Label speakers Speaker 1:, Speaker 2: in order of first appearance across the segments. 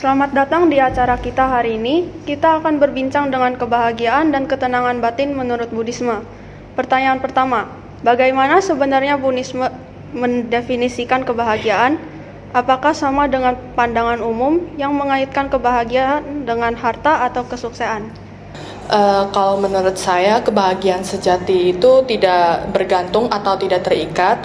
Speaker 1: Selamat datang di acara kita hari ini. Kita akan berbincang dengan kebahagiaan dan ketenangan batin menurut Buddhisme. Pertanyaan pertama, bagaimana sebenarnya Buddhisme mendefinisikan kebahagiaan? Apakah sama dengan pandangan umum yang mengaitkan kebahagiaan dengan harta atau kesuksesan?
Speaker 2: Kalau menurut saya, kebahagiaan sejati itu tidak bergantung atau tidak terikat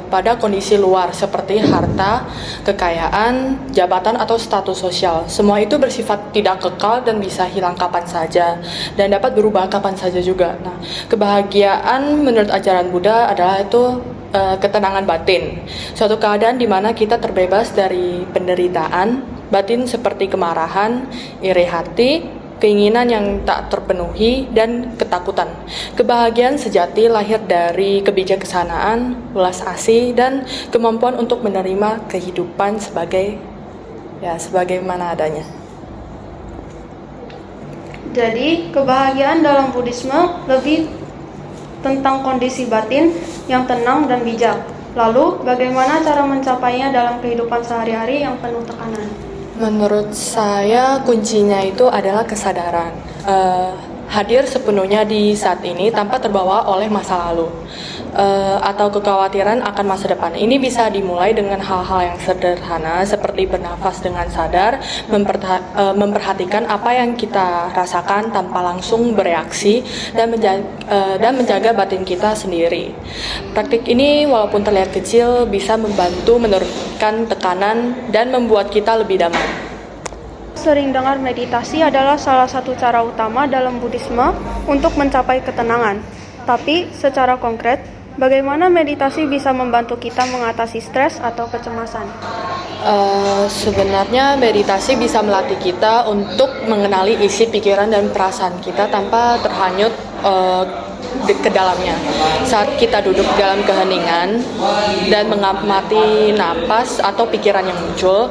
Speaker 2: pada kondisi luar seperti harta, kekayaan, jabatan, atau status sosial. Semua itu bersifat tidak kekal dan bisa hilang kapan saja dan dapat berubah kapan saja juga. Nah, kebahagiaan menurut ajaran Buddha adalah itu ketenangan batin, suatu keadaan di mana kita terbebas dari penderitaan batin seperti kemarahan, iri hati, keinginan yang tak terpenuhi, dan ketakutan. Kebahagiaan sejati lahir dari kebijaksanaan, welas asih, dan kemampuan untuk menerima kehidupan sebagaimana adanya.
Speaker 1: Jadi, kebahagiaan dalam Buddhisme lebih tentang kondisi batin yang tenang dan bijak. Lalu, bagaimana cara mencapainya dalam kehidupan sehari-hari yang penuh tekanan?
Speaker 2: Menurut saya kuncinya itu adalah kesadaran, hadir sepenuhnya di saat ini tanpa terbawa oleh masa lalu atau kekhawatiran akan masa depan. Ini bisa dimulai dengan hal-hal yang sederhana seperti bernafas dengan sadar, memperhatikan apa yang kita rasakan tanpa langsung bereaksi, dan menjaga batin kita sendiri. Praktik ini walaupun terlihat kecil bisa membantu menurunkan tekanan dan membuat kita lebih damai.
Speaker 1: Sering dengar meditasi adalah salah satu cara utama dalam Buddhisme untuk mencapai ketenangan. Tapi secara konkret, bagaimana meditasi bisa membantu kita mengatasi stres atau kecemasan?
Speaker 2: Sebenarnya meditasi bisa melatih kita untuk mengenali isi pikiran dan perasaan kita tanpa terhanyut ke dalamnya. Saat kita duduk dalam keheningan dan mengamati napas atau pikiran yang muncul,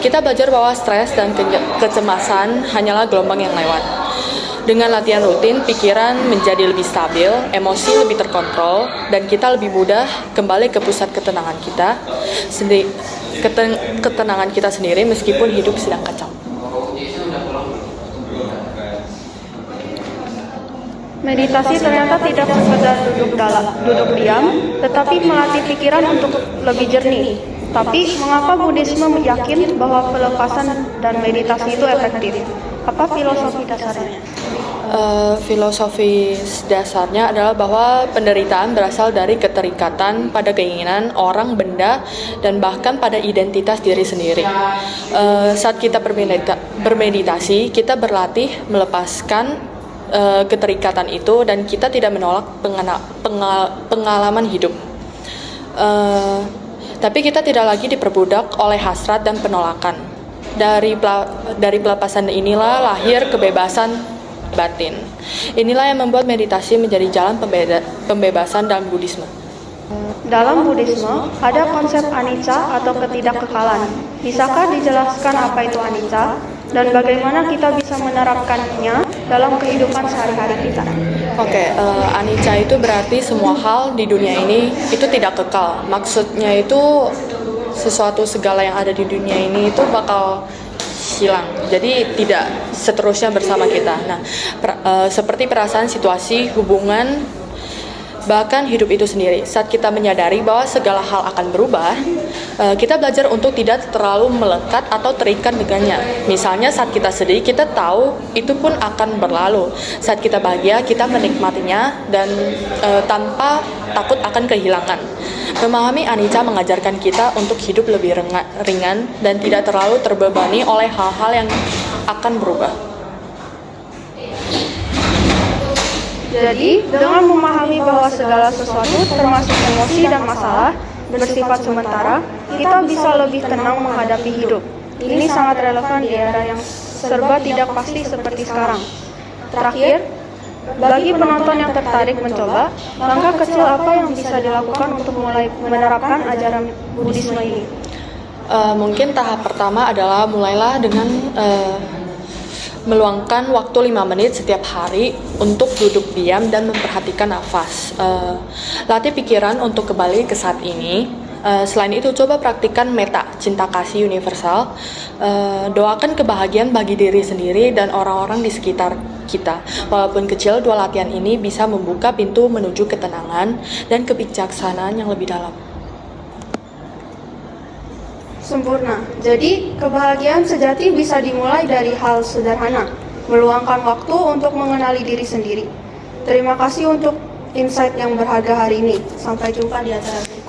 Speaker 2: kita belajar bahwa stres dan kecemasan hanyalah gelombang yang lewat. Dengan latihan rutin, pikiran menjadi lebih stabil, emosi lebih terkontrol, dan kita lebih mudah kembali ke pusat ketenangan kita sendiri meskipun hidup sedang kacau.
Speaker 1: Meditasi ternyata tidak sekedar duduk diam, tetapi melatih pikiran untuk lebih jernih. Tapi, mengapa Buddhisme yakin bahwa pelepasan dan meditasi itu efektif? Apa filosofi dasarnya?
Speaker 2: Filosofi dasarnya adalah bahwa penderitaan berasal dari keterikatan pada keinginan orang, benda, dan bahkan pada identitas diri sendiri. Saat kita bermeditasi, kita berlatih melepaskan keterikatan itu dan kita tidak menolak pengalaman hidup. Tapi kita tidak lagi diperbudak oleh hasrat dan penolakan. Dari pelepasan inilah lahir kebebasan batin. Inilah yang membuat meditasi menjadi jalan pembebasan dalam Buddhisme.
Speaker 1: Dalam Buddhisme, ada konsep anicca atau ketidakkekalan. Bisakah dijelaskan apa itu anicca dan bagaimana kita bisa menerapkannya dalam kehidupan sehari-hari kita?
Speaker 2: Anicca itu berarti semua hal di dunia ini itu tidak kekal. Maksudnya itu segala yang ada di dunia ini itu bakal hilang, jadi tidak seterusnya bersama kita. Nah, seperti perasaan, situasi, hubungan, bahkan hidup itu sendiri. Saat kita menyadari bahwa segala hal akan berubah, kita belajar untuk tidak terlalu melekat atau terikat dengannya. Misalnya saat kita sedih, kita tahu itu pun akan berlalu. Saat kita bahagia, kita menikmatinya dan tanpa takut akan kehilangan. Memahami anicca mengajarkan kita untuk hidup lebih ringan dan tidak terlalu terbebani oleh hal-hal yang akan berubah.
Speaker 1: Jadi, dengan memahami bahwa segala sesuatu termasuk emosi dan masalah bersifat sementara, kita bisa lebih tenang menghadapi hidup. Ini sangat relevan di era yang serba tidak pasti seperti sekarang. Terakhir, bagi penonton yang tertarik mencoba, langkah kecil apa yang bisa dilakukan untuk mulai menerapkan ajaran Buddhisme ini?
Speaker 2: Mungkin tahap pertama adalah mulailah dengan meluangkan waktu 5 menit setiap hari untuk duduk diam dan memperhatikan nafas. Latih pikiran untuk kembali ke saat ini. Selain itu, coba praktikkan meta, cinta kasih universal. Doakan kebahagiaan bagi diri sendiri dan orang-orang di sekitar kita. Walaupun kecil, 2 latihan ini bisa membuka pintu menuju ketenangan dan kebijaksanaan yang lebih dalam.
Speaker 1: Sempurna. Jadi, kebahagiaan sejati bisa dimulai dari hal sederhana, meluangkan waktu untuk mengenali diri sendiri. Terima kasih untuk insight yang berharga hari ini. Sampai jumpa di acara berikutnya.